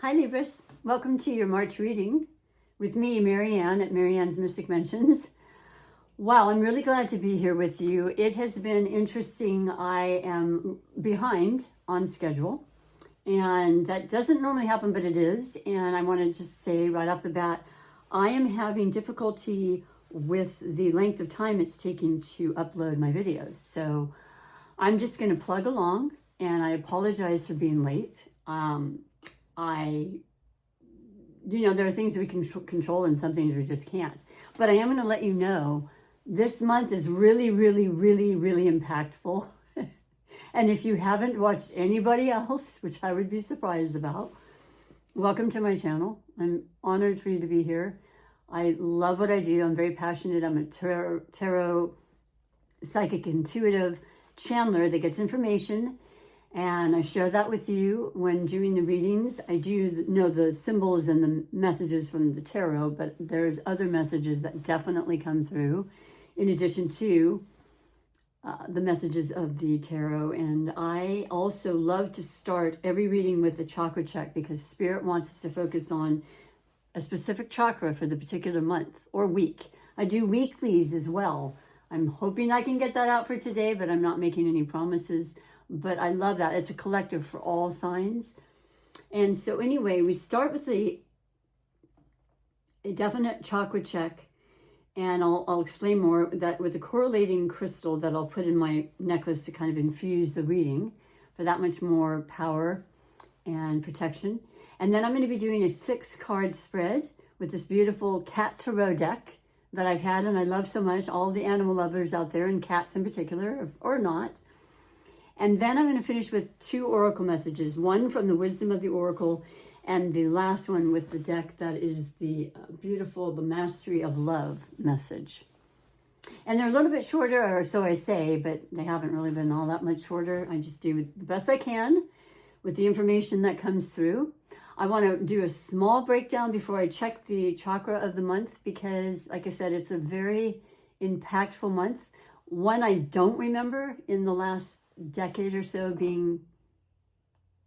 Hi Libras, welcome to your March reading with me, Marianne at Marianne's Mystic Mentions. Wow, I'm really glad to be here with you. It has been interesting. I am behind on schedule, and that doesn't normally happen, but it is. And I want to just say right off the bat, I am having difficulty with the length of time it's taking to upload my videos. So I'm just going to plug along, and I apologize for being late. There are things that we can control and some things we just can't. But I am going to let you know this month is really, really, really, really impactful. And if you haven't watched anybody else, which I would be surprised about, welcome to my channel. I'm honored for you to be here. I love what I do. I'm very passionate. I'm a tarot psychic intuitive channeler that gets information, and I share that with you when doing the readings. I do know the symbols and the messages from the tarot, but there's other messages that definitely come through in addition to the messages of the tarot. And I also love to start every reading with a chakra check because Spirit wants us to focus on a specific chakra for the particular month or week. I do weeklies as well. I'm hoping I can get that out for today, but I'm not making any promises. But I love that. It's a collective for all signs. And so anyway, we start with a definite chakra check. And I'll explain more that with a correlating crystal that I'll put in my necklace to kind of infuse the reading for that much more power and protection. And then I'm going to be doing a 6-card spread with this beautiful cat tarot deck that I've had and I love so much. All the animal lovers out there, and cats in particular, or not. And then I'm going to finish with 2 oracle messages, one from the Wisdom of the Oracle, and the last one with the deck that is the beautiful, the Mastery of Love message. And they're a little bit shorter, or so I say, but they haven't really been all that much shorter. I just do the best I can with the information that comes through. I want to do a small breakdown before I check the chakra of the month because, like I said, it's a very impactful month. One I don't remember in the last decade or so being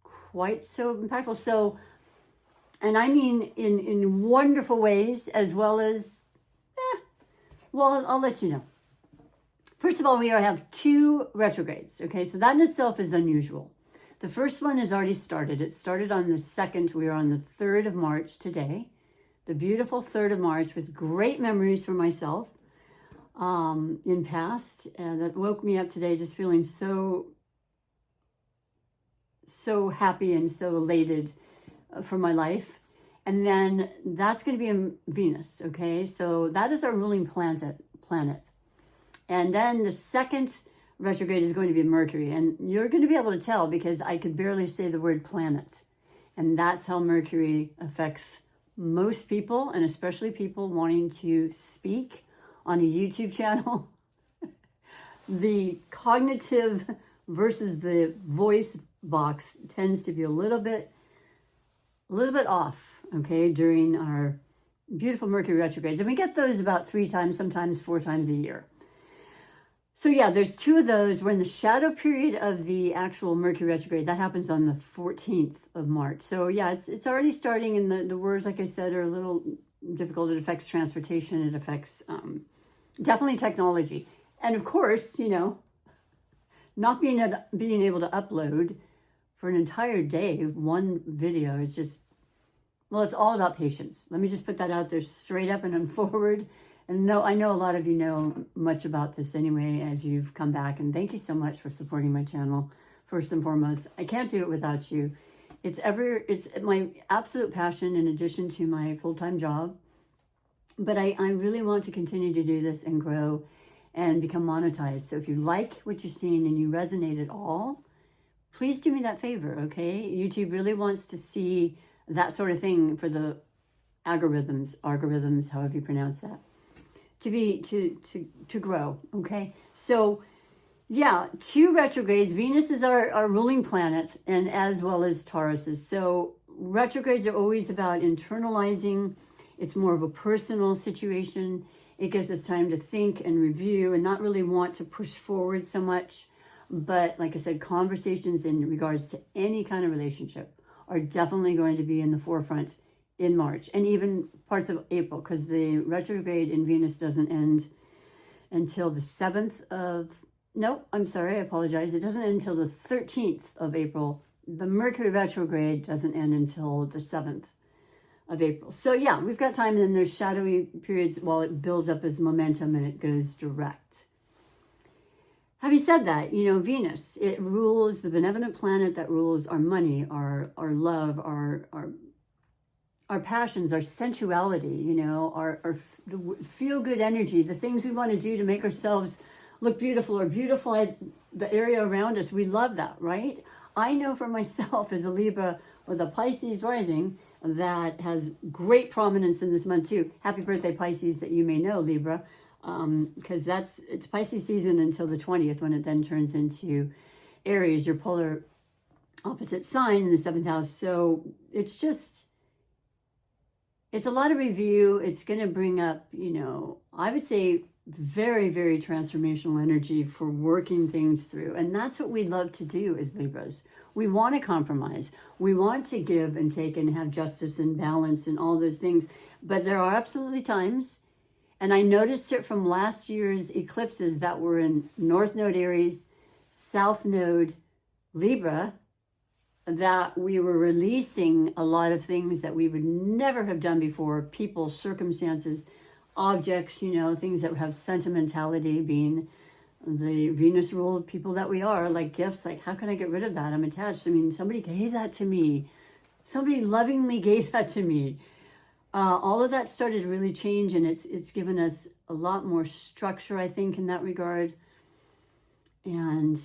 quite so impactful. So, and I mean in wonderful ways as well as, well, I'll let you know. First of all, we have 2 retrogrades, okay? So that in itself is unusual. The first one has already started. It started on the 2nd. We are on the 3rd of March today. The beautiful 3rd of March with great memories for myself in past. And that woke me up today just feeling so happy and so elated for my life. And then that's going to be in Venus, okay? So that is our ruling planet. And then the 2nd retrograde is going to be Mercury. And you're going to be able to tell because I could barely say the word planet. And that's how Mercury affects most people, and especially people wanting to speak on a YouTube channel. The cognitive versus the voice box tends to be a little bit off, okay, during our beautiful Mercury retrogrades. And we get those about 3 times, sometimes 4 times a year. So yeah, there's 2 of those. We're in the shadow period of the actual Mercury retrograde. That happens on the 14th of March. So yeah, it's already starting, and the words, like I said, are a little difficult. It affects transportation. It affects definitely technology. And of course, not being able to upload for an entire day one video is just, well, it's all about patience. Let me just put that out there straight up and forward. And no, I know a lot of you know much about this anyway as you've come back. And thank you so much for supporting my channel, first and foremost. I can't do it without you. It's my absolute passion in addition to my full-time job. But I really want to continue to do this and grow and become monetized. So if you like what you're seeing and you resonate at all, please do me that favor, okay? YouTube really wants to see that sort of thing for the algorithms, however you pronounce that, to grow, okay? So yeah, 2 retrogrades. Venus is our ruling planet, and as well as Taurus is. So retrogrades are always about internalizing. It's more of a personal situation. It gives us time to think and review and not really want to push forward so much. But like I said, conversations in regards to any kind of relationship are definitely going to be in the forefront in March and even parts of April, because the retrograde in Venus doesn't end until the 7th of, no, I'm sorry, I apologize. It doesn't end until the 13th of April. The Mercury retrograde doesn't end until the 7th of April. So yeah, we've got time, and then there's shadowy periods while it builds up as momentum and it goes direct. Having said that, Venus, it rules, the benevolent planet that rules our money, our love, our passions, our sensuality, our feel-good energy, the things we want to do to make ourselves look beautiful or beautify the area around us. We love that, right? I know for myself as a Libra with a Pisces rising that has great prominence in this month too. Happy birthday, Pisces, that you may know, Libra, because it's Pisces season until the 20th, when it then turns into Aries, your polar opposite sign in the 7th house. So it's a lot of review. It's going to bring up, I would say very, very transformational energy for working things through. And that's what we love to do as Libras. We want to compromise. We want to give and take and have justice and balance and all those things. But there are absolutely times, and I noticed it from last year's eclipses that were in North Node Aries, South Node Libra, that we were releasing a lot of things that we would never have done before. People, circumstances, objects, things that have sentimentality, being the Venus ruled people that we are, like gifts. Like, how can I get rid of that? I'm attached. I mean, somebody gave that to me. Somebody lovingly gave that to me. All of that started to really change, and it's given us a lot more structure, I think, in that regard, and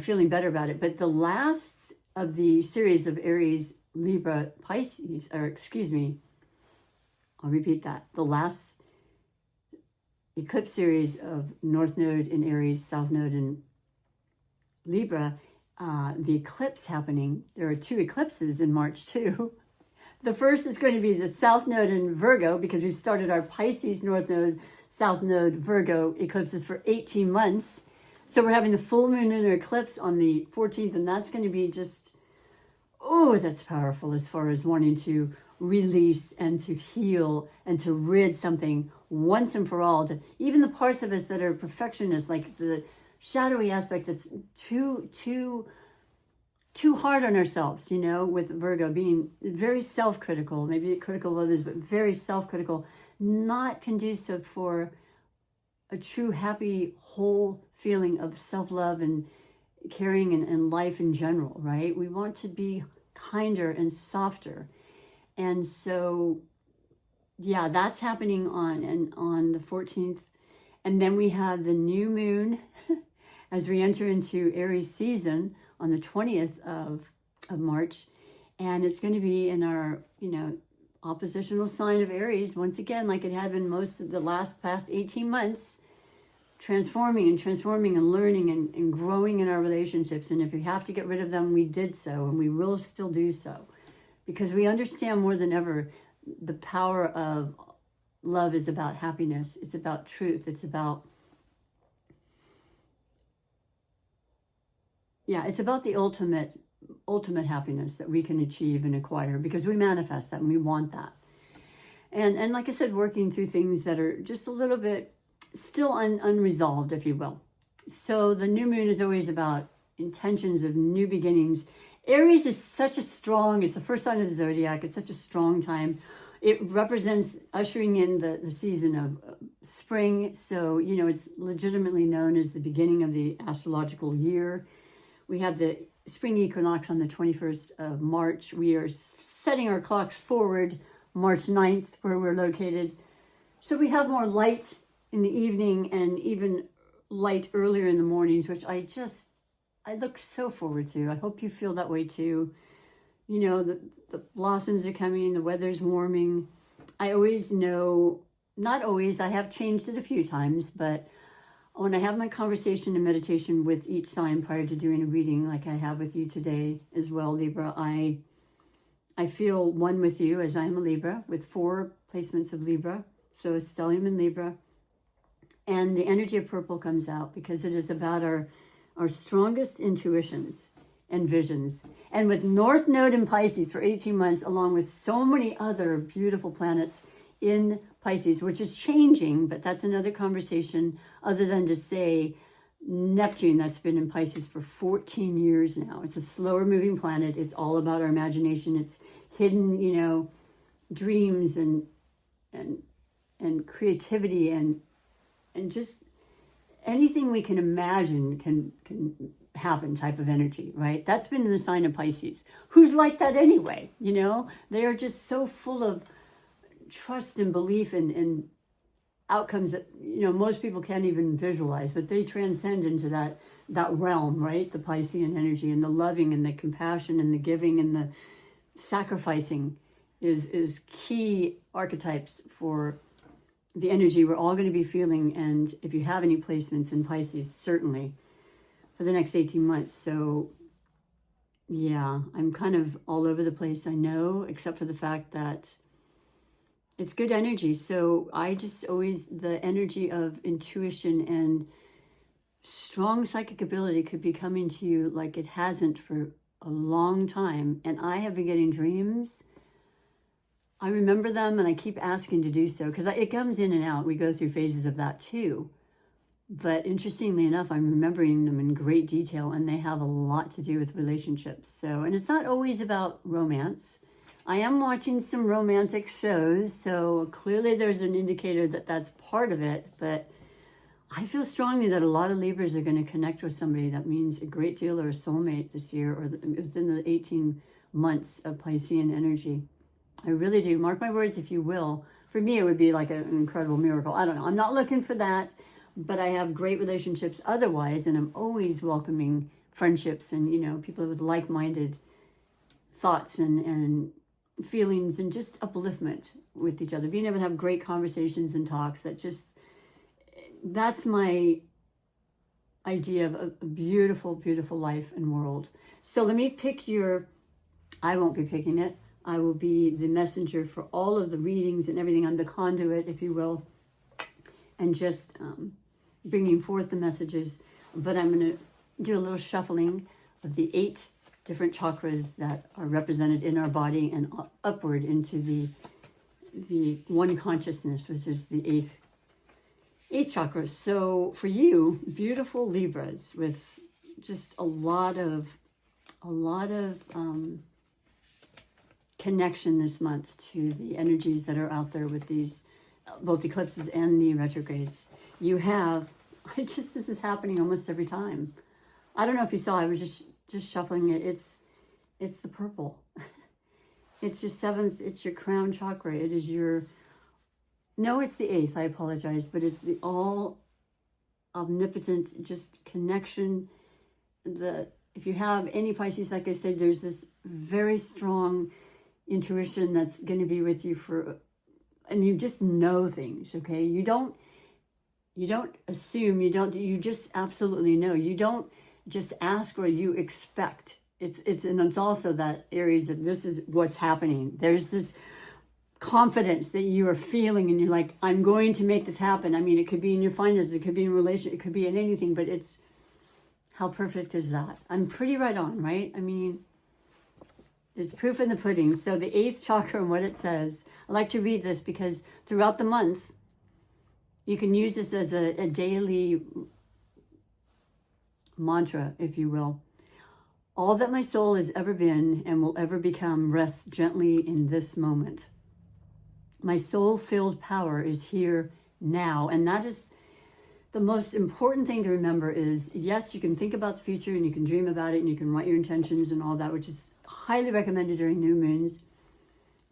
feeling better about it. But the last of the series of Aries, Libra, Pisces, I'll repeat that. The last eclipse series of North Node in Aries, South Node in Libra, the eclipse happening. There are 2 eclipses in March too. The first is going to be the South Node in Virgo, because we've started our Pisces, North Node, South Node, Virgo eclipses for 18 months. So we're having the full moon lunar eclipse on the 14th, and that's going to be just, that's powerful as far as wanting to release and to heal and to rid something once and for all. To, even the parts of us that are perfectionists, like the shadowy aspect that's too hard on ourselves, with Virgo being very self-critical, maybe critical of others, but very self-critical, not conducive for a true, happy, whole feeling of self-love and caring and life in general, right? We want to be kinder and softer. And so, yeah, that's happening on the 14th. And then we have the new moon as we enter into Aries season on the 20th of March. And it's going to be in our, oppositional sign of Aries, once again, like it had been most of the past 18 months, transforming and learning and growing in our relationships. And if we have to get rid of them, we did so, and we will still do so, because we understand more than ever the power of love is about happiness. It's about truth. It's about, it's about the ultimate happiness that we can achieve and acquire, because we manifest that and we want that. And like I said, working through things that are just a little bit still unresolved, if you will. So the new moon is always about intentions of new beginnings. Aries is it's the first sign of the zodiac. It's such a strong time. It represents ushering in the season of spring. So, it's legitimately known as the beginning of the astrological year. We have the spring equinox on the 21st of March. We are setting our clocks forward, March 9th, where we're located. So we have more light in the evening and even light earlier in the mornings, which I look so forward to. I hope you feel that way too. The blossoms are coming, the weather's warming. I always know, not always, I have changed it a few times, but when I have my conversation and meditation with each sign prior to doing a reading, like I have with you today as well, Libra, I feel one with you, as I am a Libra, with 4 placements of Libra. So stellium in Libra. And the energy of purple comes out because it is about our strongest intuitions and visions. And with North Node in Pisces for 18 months, along with so many other beautiful planets in Pisces, which is changing, but that's another conversation, other than to say Neptune, that's been in Pisces for 14 years now. It's a slower moving planet. It's all about our imagination. It's hidden, you know, dreams and creativity and just anything we can imagine can happen type of energy, right? That's been in the sign of Pisces. Who's like that anyway? You know, they are just so full of trust and belief in outcomes that, you know, most people can't even visualize, but they transcend into that realm, right? The Piscean energy, and the loving and the compassion and the giving and the sacrificing is key archetypes for the energy we're all going to be feeling. And if you have any placements in Pisces, certainly for the next 18 months. So yeah, I'm kind of all over the place, I know, except for the fact that it's good energy. So I just always, the energy of intuition and strong psychic ability could be coming to you like it hasn't for a long time. And I have been getting dreams. I remember them and I keep asking to do so because it comes in and out. We go through phases of that too. But interestingly enough, I'm remembering them in great detail, and they have a lot to do with relationships. So, and it's not always about romance. I am watching some romantic shows, so clearly there's an indicator that that's part of it. But I feel strongly that a lot of Libras are going to connect with somebody that means a great deal, or a soulmate this year, or within the 18 months of Piscean energy. I really do. Mark my words, if you will. For me, it would be like an incredible miracle. I don't know. I'm not looking for that, but I have great relationships otherwise, and I'm always welcoming friendships and, you know, people with like-minded thoughts and feelings and just upliftment with each other. Being able to have great conversations and talks that's my idea of a beautiful, beautiful life and world. So let me pick I won't be picking it. I will be the messenger for all of the readings and everything. I'm the conduit, if you will, and just bringing forth the messages. But I'm going to do a little shuffling of the 8 different chakras that are represented in our body and upward into the one consciousness, which is the eighth chakra. So for you, beautiful Libras with just a lot of connection this month to the energies that are out there with these both eclipses and the retrogrades. You have, this is happening almost every time. I don't know if you saw, I was just shuffling it. It's the purple. It's your 7th, it's your crown chakra. It is no, it's the 8th, I apologize, but it's the all omnipotent just connection. If you have any Pisces, like I said, there's this very strong intuition that's going to be with you and you just know things, okay? You don't assume, you just absolutely know. You don't just ask, or you expect. It's also that Aries of this is what's happening. There's this confidence that you are feeling, and you're like, I'm going to make this happen. I mean, it could be in your finances, it could be in relation, it could be in anything, but how perfect is that? I'm pretty right on, right? I mean, there's proof in the pudding. So the 8th chakra and what it says, I like to read this because throughout the month, you can use this as a daily mantra, if you will. All that my soul has ever been and will ever become rests gently in this moment. My soul-filled power is here now. And that is the most important thing to remember is, yes, you can think about the future and you can dream about it and you can write your intentions and all that, which is highly recommended during new moons.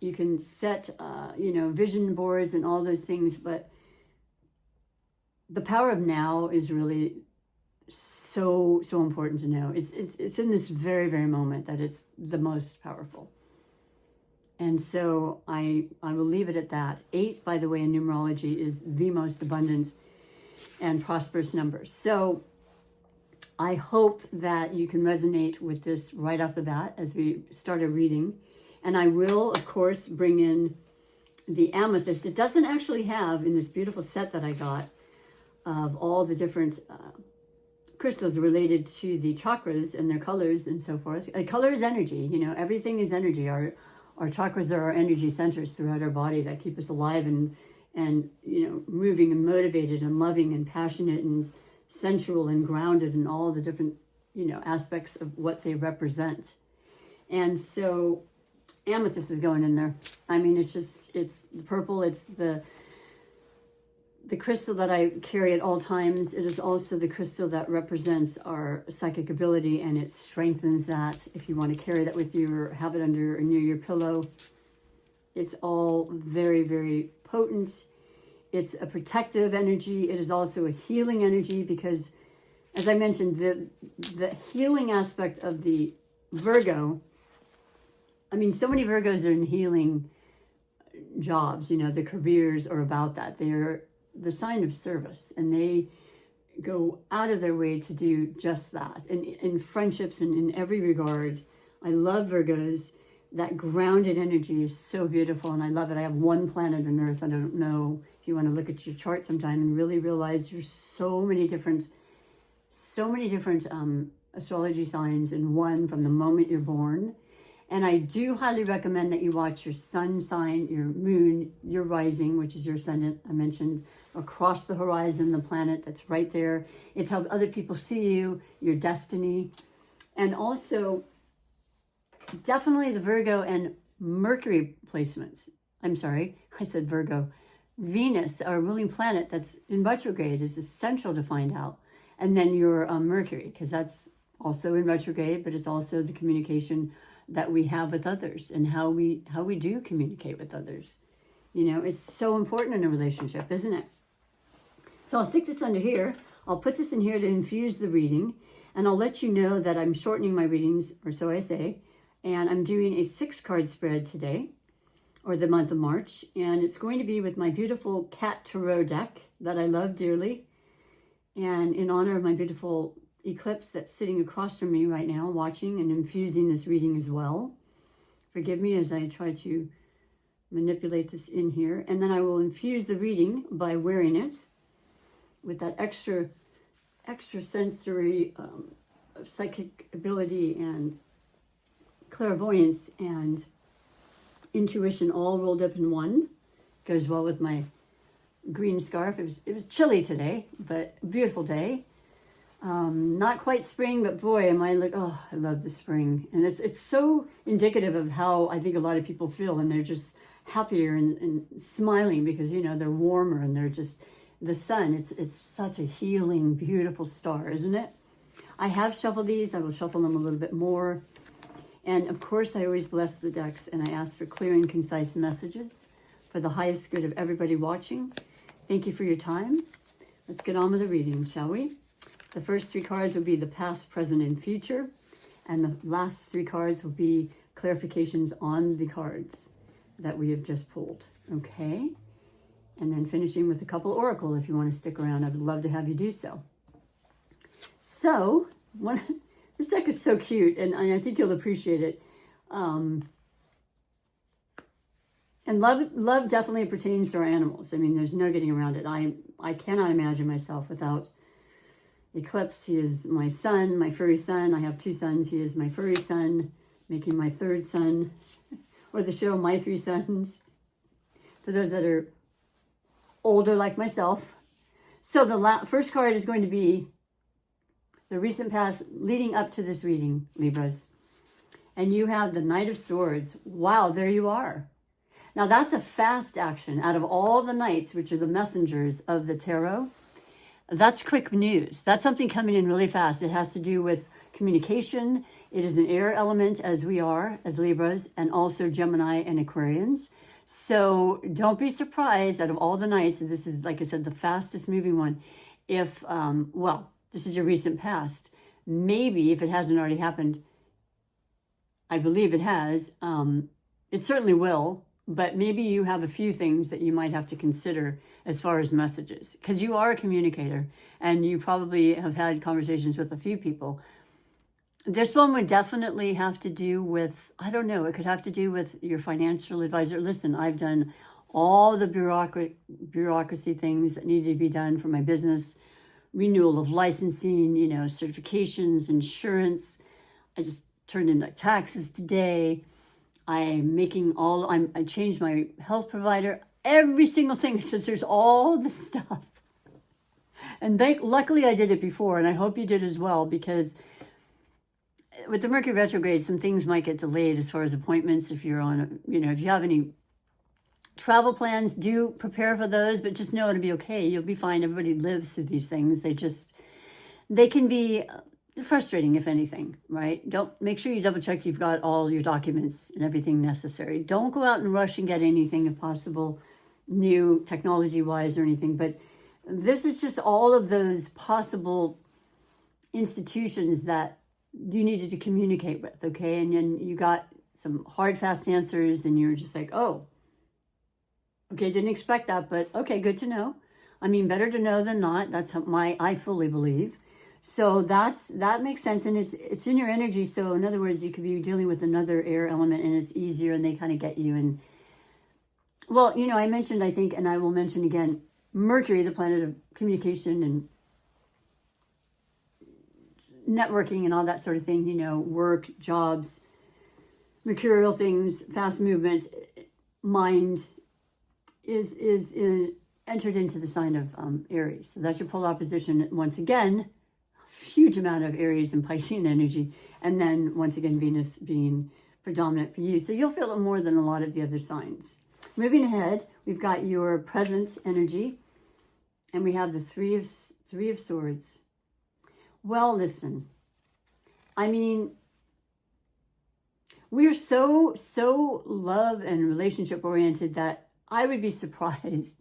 You can set, vision boards and all those things, but the power of now is really so important to know. It's in this very, very moment that it's the most powerful. And so I will leave it at that. 8, by the way, in numerology is the most abundant and prosperous number. So I hope that you can resonate with this right off the bat as we start a reading. And I will, of course, bring in the amethyst. It doesn't actually have, in this beautiful set that I got, of all the different crystals related to the chakras and their colors and so forth. Color is energy, you know, everything is energy. Our chakras are our energy centers throughout our body that keep us alive and you know, moving and motivated and loving and passionate and sensual and grounded and all the different, you know, aspects of what they represent. And so amethyst is going in there. I mean, it's the purple, it's the crystal that I carry at all times. It is also the crystal that represents our psychic ability, and it strengthens that if you want to carry that with you or have it under or near your pillow. It's all very, very potent. It's a protective energy. It is also a healing energy because, as I mentioned, the healing aspect of the Virgo, I mean, so many Virgos are in healing jobs, you know, their careers are about that. They're the sign of service, and they go out of their way to do just that. And in friendships and in every regard, I love Virgos. That grounded energy is so beautiful, and I love it. I have one planet on Earth. I don't know if you want to look at your chart sometime and really realize there's so many different astrology signs in one from the moment you're born. And I do highly recommend that you watch your sun sign, your moon, your rising, which is your ascendant, I mentioned, across the horizon, the planet that's right there. It's how other people see you, your destiny. And also, definitely the Virgo and Mercury placements. I'm sorry, I said Virgo. Venus, our ruling planet that's in retrograde, is essential to find out. And then your Mercury, because that's also in retrograde, but it's also the communication that we have with others and how we do communicate with others. You know, it's so important in a relationship, isn't it? So I'll stick this under here. I'll put this in here to infuse the reading, and I'll let you know that I'm shortening my readings, or so I say, and I'm doing a 6-card spread today, or the month of March, and it's going to be with my beautiful Cat Tarot deck that I love dearly, and in honor of my beautiful eclipse that's sitting across from me right now, watching and infusing this reading as well. Forgive me as I try to manipulate this in here, and then I will infuse the reading by wearing it with that extra sensory psychic ability and clairvoyance and intuition all rolled up in one. Goes well with my green scarf. It was chilly today, but beautiful day. Not quite spring, but boy, am I like, oh, I love the spring. And it's so indicative of how I think a lot of people feel when they're just happier and smiling because, you know, they're warmer and they're just, the sun, it's such a healing, beautiful star, isn't it? I have shuffled these. I will shuffle them a little bit more. And of course, I always bless the decks and I ask for clear and concise messages for the highest good of everybody watching. Thank you for your time. Let's get on with the reading, shall we? The first 3 cards will be the past, present, and future. And the last 3 cards will be clarifications on the cards that we have just pulled. Okay? And then finishing with a couple oracle if you want to stick around. I would love to have you do so. So, this deck is so cute, and I think you'll appreciate it. And love definitely pertains to our animals. I mean, there's no getting around it. I cannot imagine myself without Eclipse. He is my son, my furry son. I have 2 sons. He is my furry son, making my 3rd son, or the show My 3 Sons, for those that are older like myself. So the first card is going to be the recent past leading up to this reading, Libras. And you have the Knight of Swords. Wow, there you are. Now that's a fast action. Out of all the knights, which are the messengers of the tarot, that's quick news. That's something coming in really fast. It has to do with communication. It is an air element, as we are, as Libras, and also Gemini and Aquarians. So don't be surprised, out of all the knights, and this is, like I said, the fastest moving one, if, this is your recent past. Maybe, if it hasn't already happened, I believe it has, it certainly will, but maybe you have a few things that you might have to consider as far as messages, because you are a communicator, and you probably have had conversations with a few people. This one would definitely have to do with, I don't know, it could have to do with your financial advisor. Listen, I've done all the bureaucracy things that needed to be done for my business renewal of licensing, you know, certifications, insurance. I just turned in my taxes today. I changed my health provider. Every single thing says there's all this stuff. And luckily I did it before, and I hope you did as well, because with the Mercury retrograde, some things might get delayed as far as appointments. If you're on, if you have any travel plans, do prepare for those, but just know it'll be okay. You'll be fine. Everybody lives through these things. They can be frustrating, if anything, right? Make sure you double check you've got all your documents and everything necessary. Don't go out and rush and get anything if possible, new technology-wise or anything. But this is just all of those possible institutions that you needed to communicate with, okay? And then you got some hard, fast answers, and you're just like, oh, okay, didn't expect that, but okay, good to know. I mean, better to know than not. That's I fully believe. So that makes sense, and it's in your energy. So in other words, you could be dealing with another air element, and it's easier, and they kind of get you. And well, I mentioned, I think, and I will mention again, Mercury, the planet of communication and networking and all that sort of thing, work, jobs, mercurial things, fast movement, mind is entered into the sign of Aries. So that's your polar opposition. Once again, huge amount of Aries and Piscean energy. And then once again, Venus being predominant for you. So you'll feel it more than a lot of the other signs. Moving ahead, we've got your present energy. And we have the three of Swords. Well, listen, I mean, we're so love and relationship oriented that I would be surprised.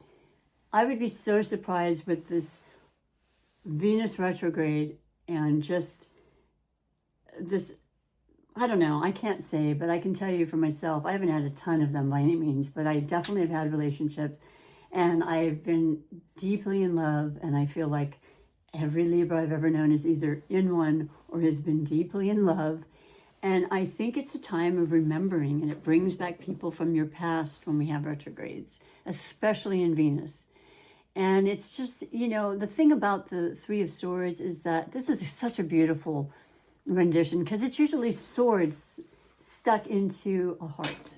I would be so surprised with this Venus retrograde and just this, I don't know, I can't say, but I can tell you for myself, I haven't had a ton of them by any means, but I definitely have had relationships, and I've been deeply in love, and I feel like every Libra I've ever known is either in one or has been deeply in love. And I think it's a time of remembering, and it brings back people from your past when we have retrogrades, especially in Venus. And it's just, the thing about the Three of Swords is that this is such a beautiful rendition, because it's usually swords stuck into a heart.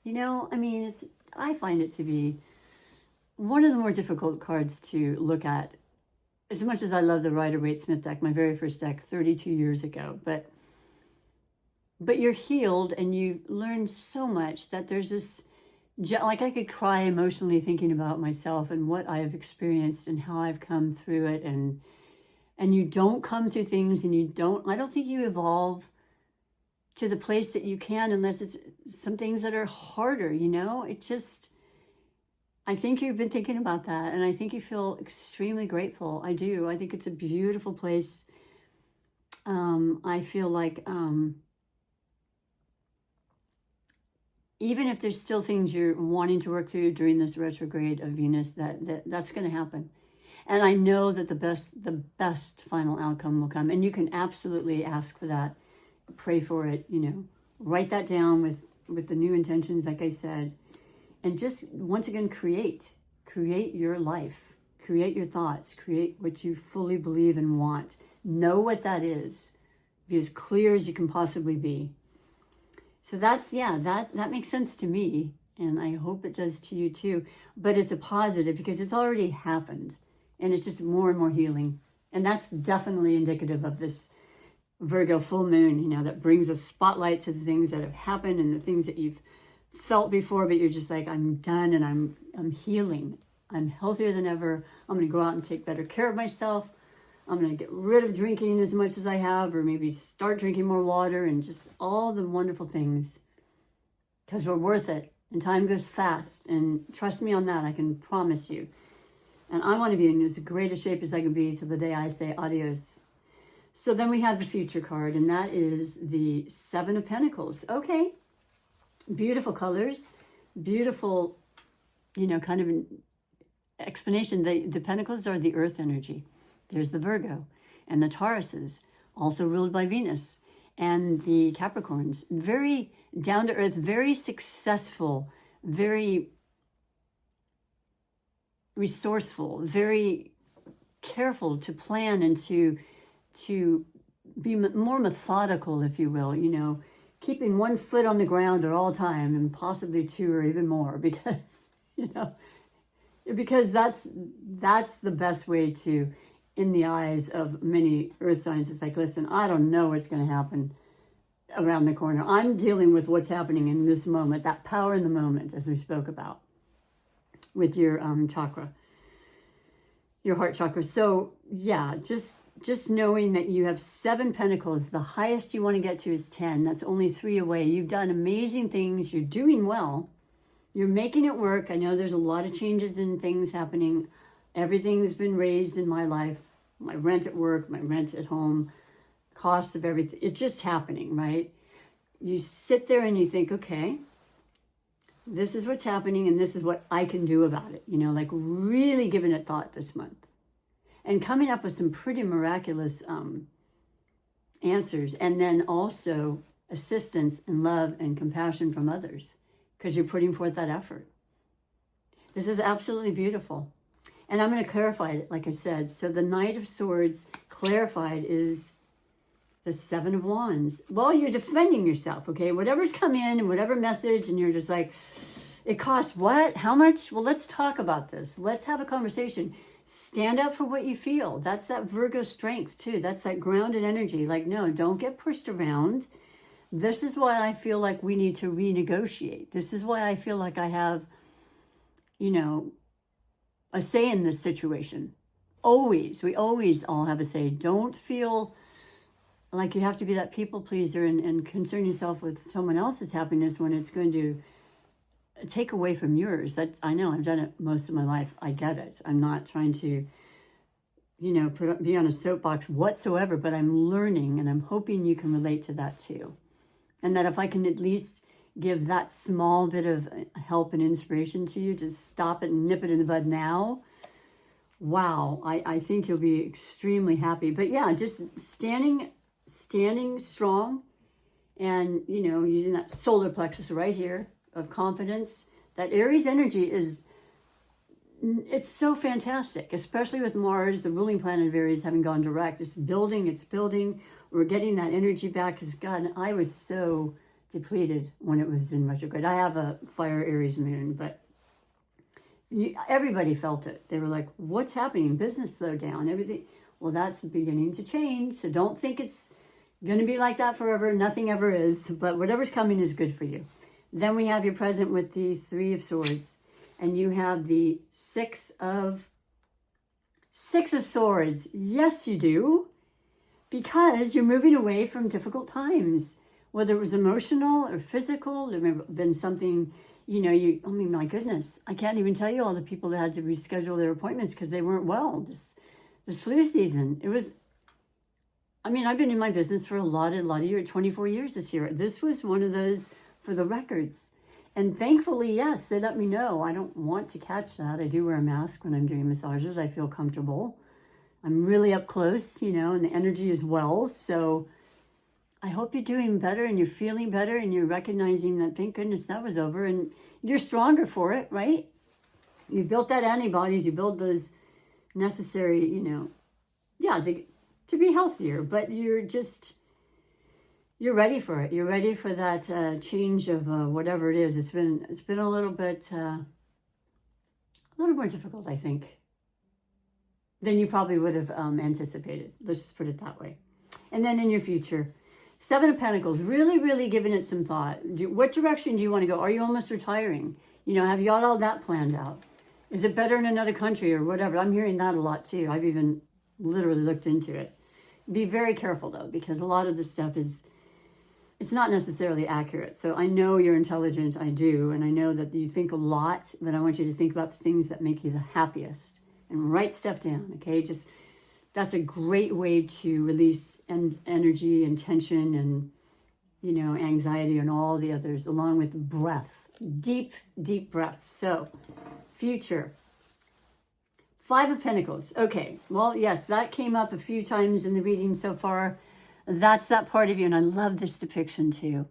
I find it to be one of the more difficult cards to look at. As much as I love the Rider-Waite-Smith deck, my very first deck 32 years ago, but you're healed and you've learned so much that there's this, like I could cry emotionally thinking about myself and what I have experienced and how I've come through it. And you don't come through things, and I don't think you evolve to the place that you can unless it's some things that are harder, It just, I think you've been thinking about that, and I think you feel extremely grateful. I do. I think it's a beautiful place. I feel like even if there's still things you're wanting to work through during this retrograde of Venus, that's going to happen. And I know that the best final outcome will come. And you can absolutely ask for that, pray for it, write that down with the new intentions, like I said. And just, once again, create your life, create your thoughts, create what you fully believe and want. Know what that is. Be as clear as you can possibly be. So that makes sense to me, and I hope it does to you too. But it's a positive, because it's already happened, and it's just more and more healing. And that's definitely indicative of this Virgo full moon, that brings a spotlight to the things that have happened and the things that you've felt before, but you're just like, I'm done, and I'm healing. I'm healthier than ever. I'm going to go out and take better care of myself. I'm going to get rid of drinking as much as I have, or maybe start drinking more water, and just all the wonderful things, because we're worth it. And time goes fast, and trust me on that, I can promise you. And I want to be in as great a shape as I can be till the day I say adios. So then we have the future card, and that is the Seven of Pentacles. Okay. Beautiful colors, beautiful, kind of an explanation. The Pentacles are the earth energy. There's the Virgo, and the Tauruses, also ruled by Venus, and the Capricorns. Very down to earth, very successful, very resourceful, very careful to plan and to be more methodical, if you will, keeping one foot on the ground at all time and possibly two or even more, because, because that's the best way to, in the eyes of many earth signs, it's like, listen, I don't know what's going to happen around the corner. I'm dealing with what's happening in this moment, that power in the moment, as we spoke about with your chakra, your heart chakra. So yeah, just knowing that you have 7 pentacles, the highest you want to get to is 10. That's only 3 away. You've done amazing things. You're doing well. You're making it work. I know there's a lot of changes and things happening. Everything's been raised in my life. My rent at work, my rent at home, cost of everything. It's just happening, right? You sit there and you think, okay, this is what's happening and this is what I can do about it. Like really giving it thought this month. And coming up with some pretty miraculous answers. And then also assistance and love and compassion from others, because you're putting forth that effort. This is absolutely beautiful. And I'm going to clarify it, like I said. So the Knight of Swords clarified is the 7 of Wands. Well, you're defending yourself, okay? Whatever's come in and whatever message, and you're just like, it costs what? How much? Well, let's talk about this. Let's have a conversation. Stand up for what you feel. That's that Virgo strength too. That's that grounded energy. Like, no, don't get pushed around. This is why I feel like we need to renegotiate. This is why I feel like I have, a say in this situation. We always all have a say. Don't feel like you have to be that people pleaser and concern yourself with someone else's happiness when it's going to take away from yours. I know, I've done it most of my life. I get it. I'm not trying to, be on a soapbox whatsoever, but I'm learning, and I'm hoping you can relate to that too. And that if I can at least give that small bit of help and inspiration to you to stop it and nip it in the bud now, wow, I think you'll be extremely happy. But yeah, just standing strong and, using that solar plexus right here of confidence. That Aries energy it's so fantastic, especially with Mars, the ruling planet of Aries, having gone direct. It's building. We're getting that energy back. Because God, I was so depleted when it was in retrograde. I have a fire Aries moon, but everybody felt it. They were like, what's happening? Business slowed down, everything. Well, that's beginning to change. So don't think it's going to be like that forever. Nothing ever is, but whatever's coming is good for you. Then we have your present with the 3 of Swords, and you have the 6 of Swords. Yes, you do, because you're moving away from difficult times, whether it was emotional or physical. There may have been something, my goodness, I can't even tell you all the people that had to reschedule their appointments because they weren't well. This flu season, it was, I've been in my business for a lot of years, 24 years this year. This was one of those for the records. And thankfully, yes, they let me know. I don't want to catch that. I do wear a mask when I'm doing massages. I feel comfortable. I'm really up close, and the energy is well. So I hope you're doing better and you're feeling better and you're recognizing that, thank goodness that was over, and you're stronger for it, right? You built that antibodies, you build those necessary, to be healthier, but you're ready for it. You're ready for that change of whatever it is. It's been a little bit, a little more difficult, I think, than you probably would have anticipated. Let's just put it that way. And then in your future, 7 of Pentacles, really, really giving it some thought. What direction do you want to go? Are you almost retiring? Have you got all that planned out? Is it better in another country or whatever? I'm hearing that a lot too. I've even literally looked into it. Be very careful though, because a lot of this stuff it's not necessarily accurate. So I know you're intelligent, I do, and I know that you think a lot, but I want you to think about the things that make you the happiest and write stuff down, okay? That's a great way to release energy and tension and, anxiety and all the others, along with breath, deep, deep breaths. So, future. 5 of Pentacles. Okay, well, yes, that came up a few times in the reading so far. That's that part of you, and I love this depiction too.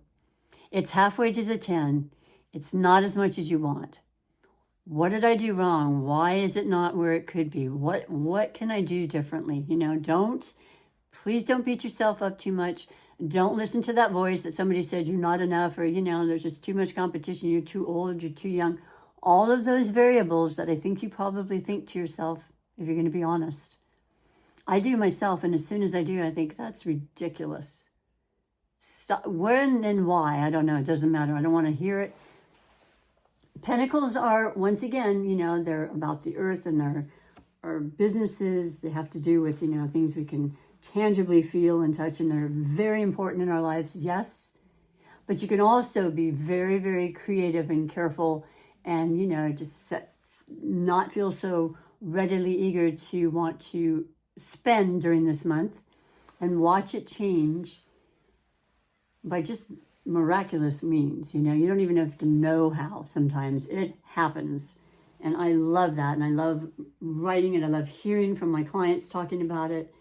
It's halfway to the 10. It's not as much as you want. What did I do wrong? Why is it not where it could be? What can I do differently? Please don't beat yourself up too much. Don't listen to that voice that somebody said you're not enough, or, there's just too much competition. You're too old, you're too young. All of those variables that I think you probably think to yourself, if you're going to be honest. I do myself, and as soon as I do, I think that's ridiculous. Stop. When and why, I don't know. It doesn't matter. I don't want to hear it. Pentacles are, once again, they're about the earth, and they're our businesses. They have to do with, things we can tangibly feel and touch, and they're very important in our lives, yes. But you can also be very, very creative and careful, and, not feel so readily eager to want to spend during this month, and watch it change by just miraculous means. You don't even have to know how. Sometimes it happens, and I love that, and I love writing it. I love hearing from my clients talking about it.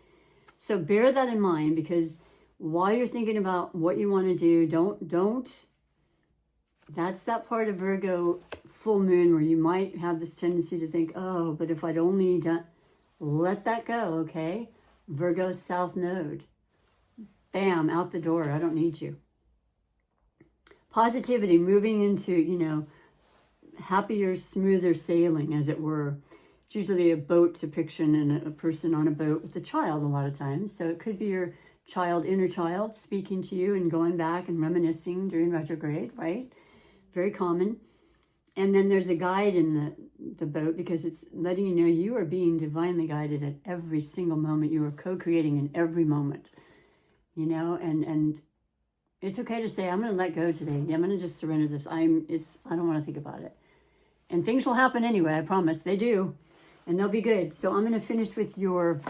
So bear that in mind, because while you're thinking about what you want to do, don't that's that part of Virgo full moon where you might have this tendency to think, oh, but if I'd only done, let that go. Okay, Virgo South Node, bam, out the door. I don't need you. Positivity, moving into, happier, smoother sailing, as it were. It's usually a boat depiction and a person on a boat with a child a lot of times. So it could be your inner child speaking to you and going back and reminiscing during retrograde, right? Very common. And then there's a guide in the boat, because it's letting you know you are being divinely guided at every single moment. You are co-creating in every moment, and it's okay to say, I'm going to let go today. I'm going to just surrender this. I don't want to think about it. And things will happen anyway, I promise. They do. And they'll be good. So I'm going to finish with your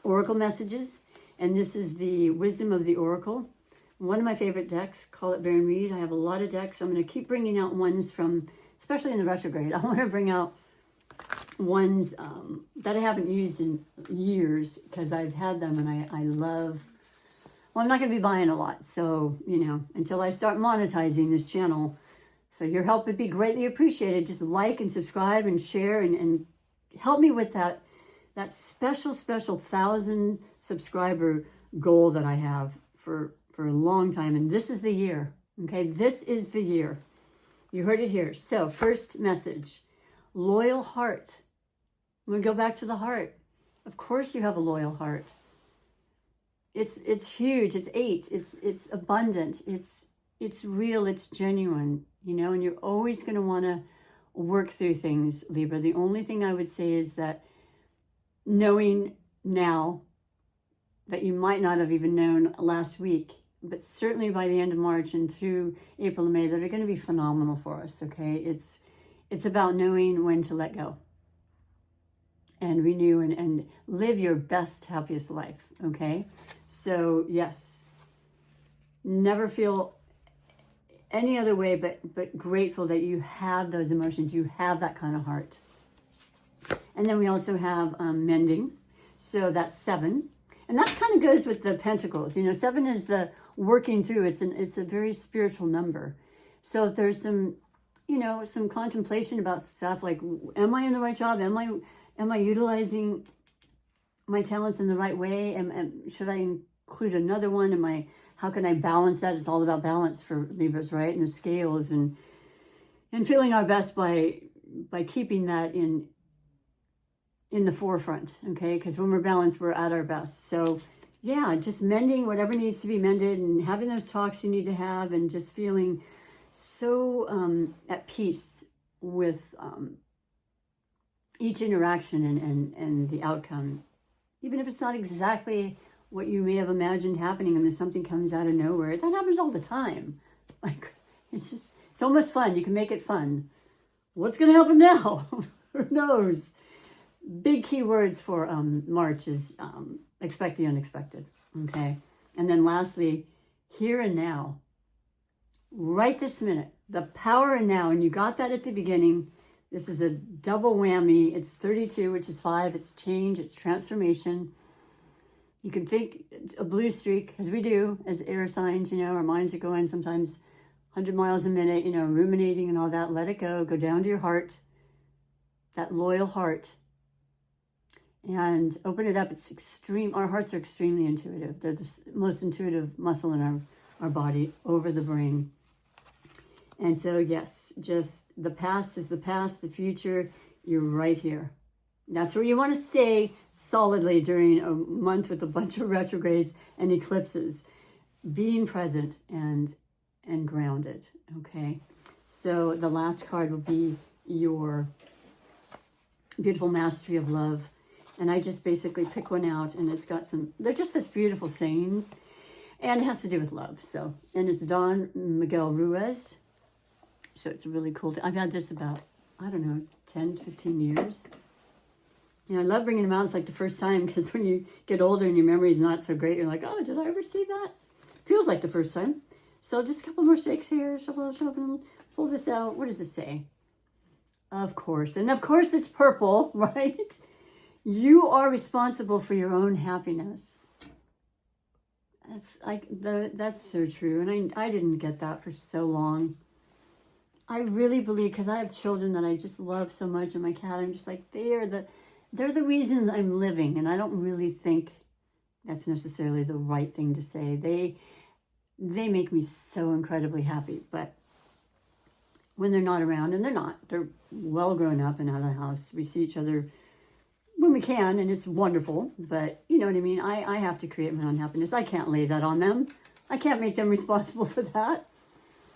oracle messages. And this is the Wisdom of the Oracle. One of my favorite decks, call it Baron Reed. I have a lot of decks. I'm going to keep bringing out ones from, especially in the retrograde. I want to bring out ones that I haven't used in years, because I've had them and I love. Well, I'm not going to be buying a lot. So, until I start monetizing this channel. So your help would be greatly appreciated. Just like and subscribe and share and help me with that special 1,000 subscriber goal that I have for a long time. And this is the year. Okay, this is the year. You heard it here. So first message, loyal heart. We go back to the heart. Of course you have a loyal heart. It's huge. It's 8. It's abundant. It's real. It's genuine. And you're always going to want to work through things, Libra. The only thing I would say is that knowing now that you might not have even known last week, but certainly by the end of March and through April and May, that are going to be phenomenal for us. Okay, it's about knowing when to let go and renew and live your best, happiest life. Okay, so yes, never feel any other way but grateful that you have those emotions, you have that kind of heart. And then we also have mending, so that's 7, and that kind of goes with the Pentacles. 7 is the working through. It's a very spiritual number. So if there's some some contemplation about stuff like, am I in the right job? Am I utilizing my talents in the right way? And should I include another one? How can I balance that? It's all about balance for Libras, right? And the scales and feeling our best by keeping that in the forefront, okay? Because when we're balanced, we're at our best. So yeah, just mending whatever needs to be mended and having those talks you need to have, and just feeling so at peace with each interaction and the outcome, even if it's not exactly what you may have imagined happening, and there's something comes out of nowhere. That happens all the time. Like, it's almost fun. You can make it fun. What's going to happen now? Who knows? Big key words for March is expect the unexpected. Okay. And then lastly, here and now. Right this minute. The power in now. And you got that at the beginning. This is a double whammy. It's 32, which is 5. It's change. It's transformation. You can think a blue streak, as we do, as air signs, our minds are going sometimes 100 miles a minute, ruminating and all that. Let it go. Go down to your heart. that loyal heart, and open it up. It's extreme. Our hearts are extremely intuitive. They're the most intuitive muscle in our body, over the brain. And so, yes, just the past is the past, the future, you're right here. That's where you want to stay solidly during a month with a bunch of retrogrades and eclipses. Being present and grounded, okay? So the last card will be your beautiful mastery of love. And I just basically pick one out, and it's got they're just such beautiful sayings, and it has to do with love. So, and it's Don Miguel Ruiz. So it's a really cool, I've had this about, I don't know, 10, 15 years. You know, I love bringing them out. It's like the first time, because when you get older and your memory is not so great, you're like, oh, did I ever see that? Feels like the first time. So just a couple more shakes here. Shuffle, shuffle, pull this out. What does this say? Of course. And of course it's purple, right? You are responsible for your own happiness. That's so true. And I didn't get that for so long. I really believe, because I have children that I just love so much, and my cat, I'm just like, they're the reason I'm living. And I don't really think that's necessarily the right thing to say. They make me so incredibly happy. But when they're not around, and they're well grown up and out of the house, we see each other when we can, and it's wonderful. But you know what I mean? I have to create my own happiness. I can't lay that on them. I can't make them responsible for that.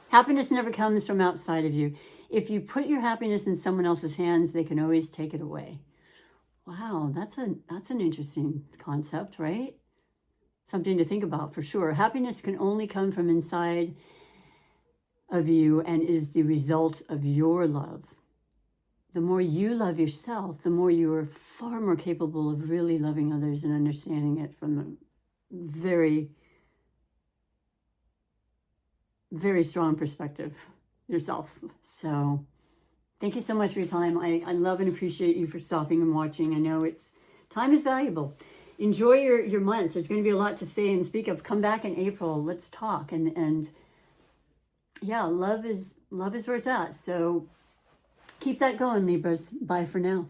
Happiness never comes from outside of you. If you put your happiness in someone else's hands, they can always take it away. Wow, that's an interesting concept, right? Something to think about for sure. Happiness can only come from inside of you and is the result of your love. The more you love yourself, the more you are far more capable of really loving others and understanding it from a very, very strong perspective yourself. So thank you so much for your time. I love and appreciate you for stopping and watching. I know time is valuable. Enjoy your month. There's going to be a lot to say and speak of. Come back in April. Let's talk. And yeah, love is where it's at. So keep that going, Libras. Bye for now.